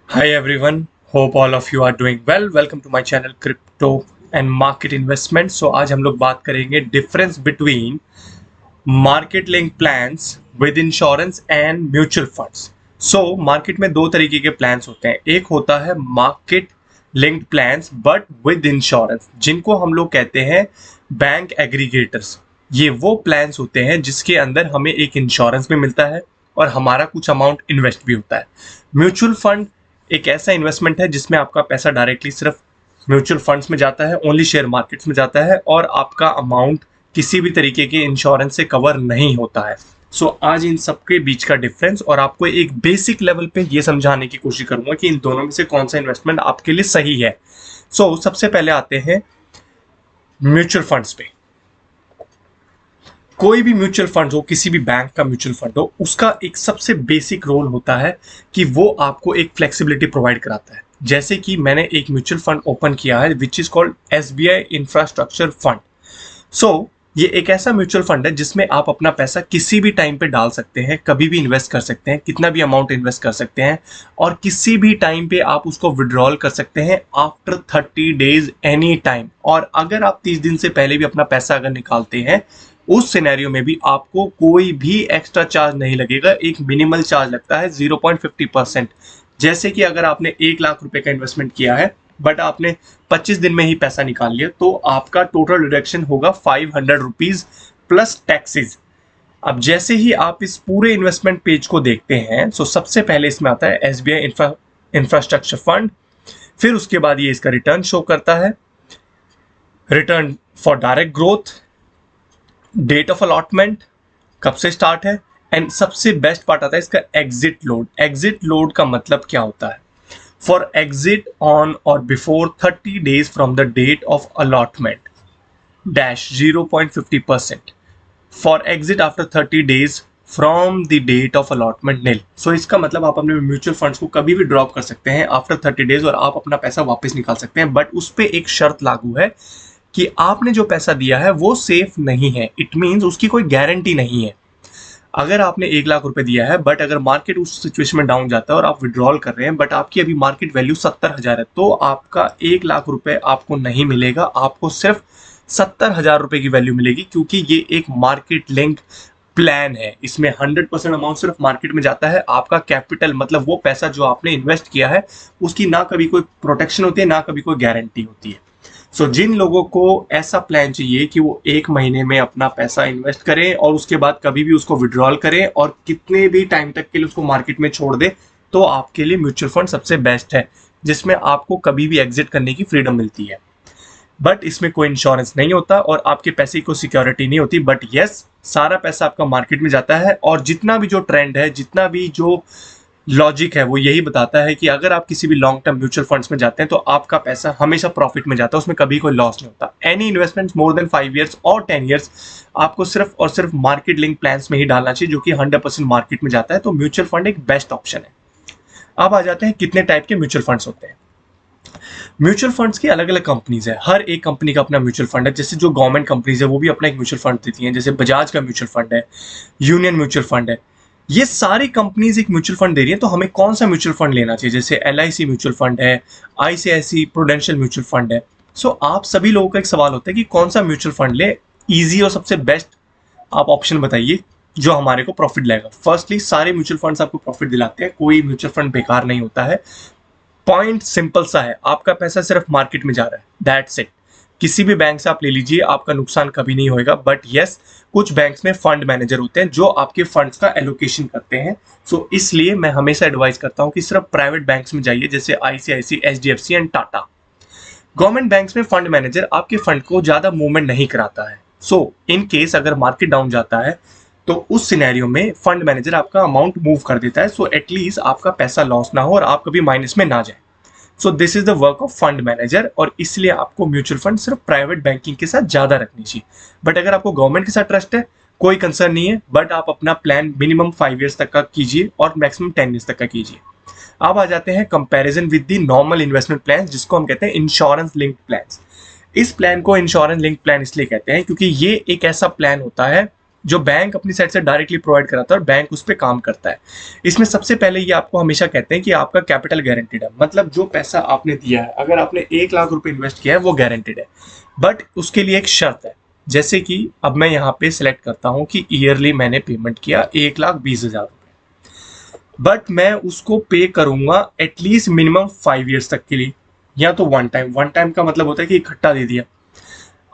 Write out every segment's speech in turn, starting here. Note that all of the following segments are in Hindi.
Hi everyone, hope all of you are doing well. Welcome to my channel Crypto and Market Investment. So आज हम लोग बात करेंगे difference between market link plans with insurance and mutual funds. So market में दो तरीके के प्लान्स होते हैं। एक होता है market linked plans but with insurance, जिनको हम लोग कहते हैं बैंक एग्रीगेटर्स। ये वो प्लान्स होते हैं जिसके अंदर हमें एक इंश्योरेंस भी मिलता है और हमारा कुछ अमाउंट इन्वेस्ट भी होता है। म्यूचुअल फंड एक ऐसा इन्वेस्टमेंट है जिसमें आपका पैसा डायरेक्टली सिर्फ म्यूचुअल फंड्स में जाता है, ओनली शेयर मार्केट्स में जाता है और आपका अमाउंट किसी भी तरीके के इंश्योरेंस से कवर नहीं होता है। सो आज इन सब के बीच का डिफरेंस और आपको एक बेसिक लेवल पे ये समझाने की कोशिश करूंगा कि इन दोनों में से कौन सा इन्वेस्टमेंट आपके लिए सही है। सबसे पहले आते हैं म्यूचुअल फंड्स पे। कोई भी म्यूचुअल फंड हो, किसी भी बैंक का म्यूचुअल फंड हो, उसका एक सबसे बेसिक रोल होता है कि वो आपको एक फ्लेक्सिबिलिटी प्रोवाइड कराता है। जैसे कि मैंने एक म्यूचुअल फंड ओपन किया है which is called SBI infrastructure fund. ये एक ऐसा म्यूचुअल फंड है जिसमें आप अपना पैसा किसी भी टाइम पे डाल सकते हैं, कभी भी इन्वेस्ट कर सकते हैं, कितना भी अमाउंट इन्वेस्ट कर सकते हैं और किसी भी टाइम पे आप उसको विड्रॉल कर सकते हैं आफ्टर 30 डेज एनी टाइम। और अगर आप 30 दिन से पहले भी अपना पैसा अगर निकालते हैं, उस सिनेरियो में भी आपको कोई भी एक्स्ट्रा चार्ज नहीं लगेगा। एक मिनिमल चार्ज लगता है 0.50%। जैसे कि अगर आपने 1 लाख रुपए का इन्वेस्टमेंट किया है बट आपने 25 दिन में ही पैसा निकाल लिया, तो आपका टोटल डिडक्शन होगा 500 रुपीज प्लस टैक्सेस। अब जैसे ही आप इस पूरे इन्वेस्टमेंट पेज को देखते हैं, सबसे पहले इसमें आता है SBI इंफ्रास्ट्रक्चर फंड। फिर उसके बाद ये इसका रिटर्न शो करता है, return for direct growth, date of allotment, कब से स्टार्ट है, एंड सबसे बेस्ट पार्ट आता है इसका एग्जिट लोड। एग्जिट लोड का मतलब क्या होता है? फॉर एग्जिट ऑन और before 30 days from the date of allotment dash 0.50%, for exit after 30 days from the date of allotment nil. इसका मतलब आप अपने म्यूचुअल फंड्स को कभी भी ड्रॉप कर सकते हैं आफ्टर 30 डेज और आप अपना पैसा वापस निकाल सकते हैं, बट उस पर एक शर्त लागू है कि आपने जो पैसा दिया है वो सेफ नहीं है। इट मीन्स उसकी कोई गारंटी नहीं है। अगर आपने 1 लाख रुपए दिया है बट अगर मार्केट उस सिचुएशन में डाउन जाता है और आप विड्रॉल कर रहे हैं बट आपकी अभी मार्केट वैल्यू 70,000 है, तो आपका 1 लाख रुपए आपको नहीं मिलेगा, आपको सिर्फ 70,000 रुपए की वैल्यू मिलेगी, क्योंकि ये एक मार्केट लिंक प्लान है। इसमें 100% अमाउंट सिर्फ मार्केट में जाता है। आपका कैपिटल मतलब वो पैसा जो आपने इन्वेस्ट किया है उसकी ना कभी कोई प्रोटेक्शन होती है, ना कभी कोई गारंटी होती है। जिन लोगों को ऐसा प्लान चाहिए कि वो 1 महीने में अपना पैसा इन्वेस्ट करें और उसके बाद कभी भी उसको विड्रॉल करें और कितने भी टाइम तक के लिए उसको मार्केट में छोड़ दे, तो आपके लिए म्यूचुअल फंड सबसे बेस्ट है, जिसमें आपको कभी भी एग्जिट करने की फ्रीडम मिलती है। बट इसमें कोई इंश्योरेंस नहीं होता और आपके पैसे को सिक्योरिटी नहीं होती। बट यस, सारा पैसा आपका मार्केट में जाता है और जितना भी जो ट्रेंड है, जितना भी जो लॉजिक है, वो यही बताता है कि अगर आप किसी भी लॉन्ग टर्म म्यूचुअल फंड्स में जाते हैं तो आपका पैसा हमेशा प्रॉफिट में जाता है, उसमें कभी कोई लॉस नहीं होता। Any investment more than 5 years और 10 ईयर्स आपको सिर्फ और सिर्फ मार्केट लिंक प्लान्स में ही डालना चाहिए, जो कि 100% मार्केट में जाता है। तो म्यूचुअल फंड एक बेस्ट ऑप्शन है। अब आ जाते हैं कितने टाइप के म्यूचुअल फंड्स होते हैं। म्यूचुअल फंड्स की अलग अलग कंपनीज है, हर एक कंपनी का अपना म्यूचुअल फंड है। जैसे जो गवर्नमेंट कंपनीज है वो भी अपना एक म्यूचुअल फंड देती हैं, जैसे बजाज का म्यूचुअल फंड है, यूनियन म्यूचुअल फंड है। ये सारी कंपनीज एक म्यूचुअल फंड दे रही है, तो हमें कौन सा म्यूचुअल फंड लेना चाहिए? जैसे LIC म्यूचुअल फंड है, ICICI प्रूडेंशियल म्यूचुअल फंड है। आप सभी लोगों का एक सवाल होता है कि कौन सा म्यूचुअल फंड ले, इजी और सबसे बेस्ट आप ऑप्शन बताइए जो हमारे को प्रॉफिट देगा। फर्स्टली, सारे म्यूचुअल फंड्स आपको प्रॉफिट दिलाते हैं, कोई म्यूचुअल फंड बेकार नहीं होता है। पॉइंट सिंपल सा है, आपका पैसा सिर्फ मार्केट में जा रहा है, दैट्स इट। किसी भी बैंक से आप ले लीजिए, आपका नुकसान कभी नहीं होएगा। बट यस, कुछ बैंक्स में फंड मैनेजर होते हैं जो आपके फंड्स का एलोकेशन करते हैं। इसलिए मैं हमेशा एडवाइस करता हूं कि सिर्फ प्राइवेट बैंक्स में जाइए, जैसे ICICI, HDFC and Tata. Government banks में फंड मैनेजर आपके फंड को ज्यादा मूवमेंट नहीं कराता है। इन केस अगर मार्केट डाउन जाता है तो उस सिनेरियो में फंड मैनेजर आपका अमाउंट मूव कर देता है, एटलीस्ट आपका पैसा लॉस ना हो और आप कभी माइनस में ना जाए। This is the work of fund manager, और इसलिए आपको म्यूचुअल फंड सिर्फ प्राइवेट बैंकिंग के साथ ज्यादा रखनी चाहिए। बट अगर आपको गवर्नमेंट के साथ ट्रस्ट है, कोई कंसर्न नहीं है, बट आप अपना प्लान मिनिमम 5 ईयर्स तक का कीजिए और मैक्सिमम 10 ईयर्स तक का कीजिए। अब आ जाते हैं comparison with the normal investment plan, जिसको हम कहते हैं इंश्योरेंस लिंक्ड प्लान। इस प्लान को इंश्योरेंस लिंक्ड प्लान इसलिए कहते हैं क्योंकि ये एक ऐसा प्लान होता है जो बैंक अपनी साइड से डायरेक्टली प्रोवाइड कराता है और बैंक उस पर काम करता है। इसमें सबसे पहले ये आपको हमेशा कहते हैं कि आपका कैपिटल गारंटीड है, मतलब जो पैसा आपने दिया है, अगर आपने 1 लाख रुपए इन्वेस्ट किया है वो गारंटीड है। बट उसके लिए एक शर्त है, जैसे कि अब मैं यहाँ पे सिलेक्ट करता हूँ कि ईयरली मैंने पेमेंट किया 1,20,000 रुपए, बट मैं उसको पे करूंगा एटलीस्ट मिनिमम 5 ईयर्स तक के लिए, या तो वन टाइम का मतलब होता है कि इकट्ठा दे दिया।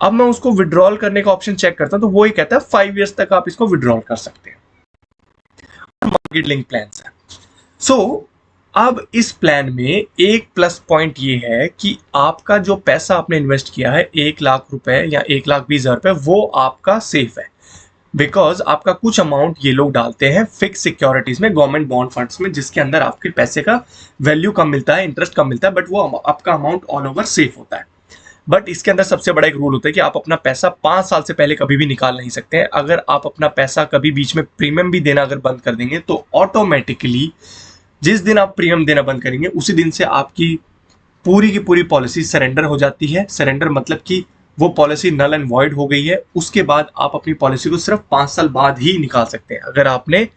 अब मैं उसको विड्रॉल करने का ऑप्शन चेक करता हूं तो वो ही कहता है 5 ईयर्स तक आप इसको विड्रॉल कर सकते हैं। मार्केट लिंक प्लान है। सो अब इस प्लान में एक प्लस पॉइंट ये है कि आपका जो पैसा आपने इन्वेस्ट किया है 1 लाख रुपए या 1,20,000 रुपए, वो आपका सेफ है, बिकॉज आपका कुछ अमाउंट ये लोग डालते हैं फिक्स सिक्योरिटीज में, गवर्नमेंट बॉन्ड फंड्स में, जिसके अंदर आपके पैसे का वैल्यू कम मिलता है, इंटरेस्ट कम मिलता है, बट वो आपका अमाउंट ऑल ओवर सेफ होता है। बट इसके अंदर सबसे बड़ा एक रूल होता है कि आप अपना पैसा 5 साल से पहले कभी भी निकाल नहीं सकते हैं। अगर आप अपना पैसा कभी बीच में प्रीमियम भी देना अगर बंद कर देंगे तो ऑटोमेटिकली जिस दिन आप प्रीमियम देना बंद करेंगे उसी दिन से आपकी पूरी की पूरी पॉलिसी सरेंडर हो जाती है। सरेंडर मतलब कि वो पॉलिसी नल एंड वॉइड हो गई है। उसके बाद आप अपनी पॉलिसी को सिर्फ 5 साल बाद ही निकाल सकते हैं। अगर आपने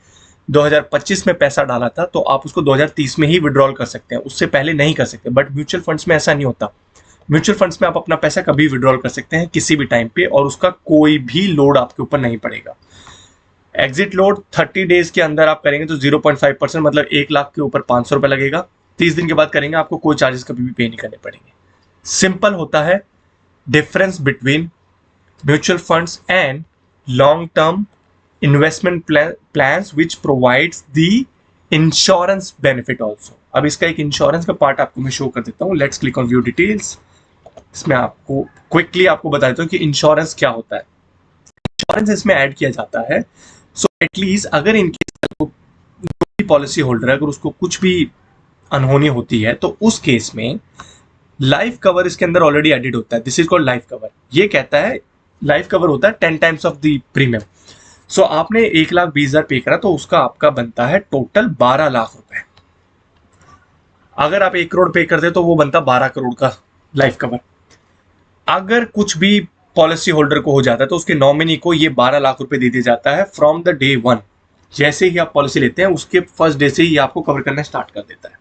2025 में पैसा डाला था तो आप उसको 2030 में ही विड्रॉल कर सकते हैं, उससे पहले नहीं कर सकते। बट म्यूचुअल फंड्स में ऐसा नहीं होता। म्यूचुअल फंड्स में आप अपना पैसा कभी विड्रॉल कर सकते हैं किसी भी टाइम पे, और उसका कोई भी लोड आपके ऊपर नहीं पड़ेगा। एग्जिट लोड 30 डेज के अंदर आप करेंगे तो 0.5%, मतलब 1 लाख के ऊपर 500 रुपए लगेगा। 30 दिन के बाद करेंगे आपको कोई चार्जेस कभी भी पे नहीं करने पड़ेंगे। सिंपल होता है difference between mutual funds and long term investment plans which provides the insurance benefit also. अब इसका एक इंश्योरेंस का पार्ट आपको मैं शो कर देता हूँ। Let's click on view details. इसमें आपको क्विकली आपको बता देता हूँ कि इंश्योरेंस क्या होता है। इंश्योरेंस इसमें ऐड किया जाता है सो एटलीस्ट अगर इनकी पॉलिसी होल्डर अगर उसको कुछ भी अनहोनी होती है तो उस केस में लाइफ कवर इसके अंदर ऑलरेडी एडिड होता है। This is called life cover. ये कहता है लाइफ कवर होता है 10 टाइम्स ऑफ द प्रीमियम। सो आपने 1,20,000 पे करा तो उसका आपका बनता है टोटल 12 लाख रुपए। अगर आप 1 करोड़ पे करते तो वो बनता 12 करोड़ का लाइफ कवर। अगर कुछ भी पॉलिसी होल्डर को हो जाता है तो उसके नॉमिनी को ये 12 लाख रुपए दे दिया जाता है फ्रॉम द डे 1। जैसे ही आप पॉलिसी लेते हैं उसके फर्स्ट डे से ही आपको कवर करना स्टार्ट कर देता है।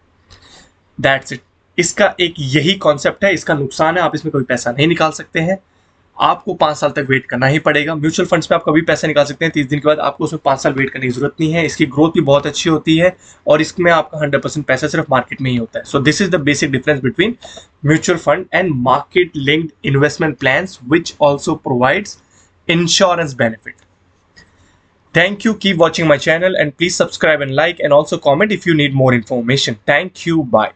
That's it. इसका एक यही कॉन्सेप्ट है। इसका नुकसान है आप इसमें कोई पैसा नहीं निकाल सकते हैं, आपको 5 साल तक वेट करना ही पड़ेगा। म्यूचुअल फंड्स में आप कभी पैसा निकाल सकते हैं 30 दिन के बाद, आपको उसमें 5 साल वेट करने की जरूरत नहीं है। इसकी ग्रोथ भी बहुत अच्छी होती है और इसमें आपका 100% पैसा सिर्फ मार्केट में ही होता है। So this is the basic difference between mutual fund and market linked investment plans which also provides insurance benefit. Thank you. Keep watching my channel and please subscribe and like and also comment if you need more information. Thank you. Bye.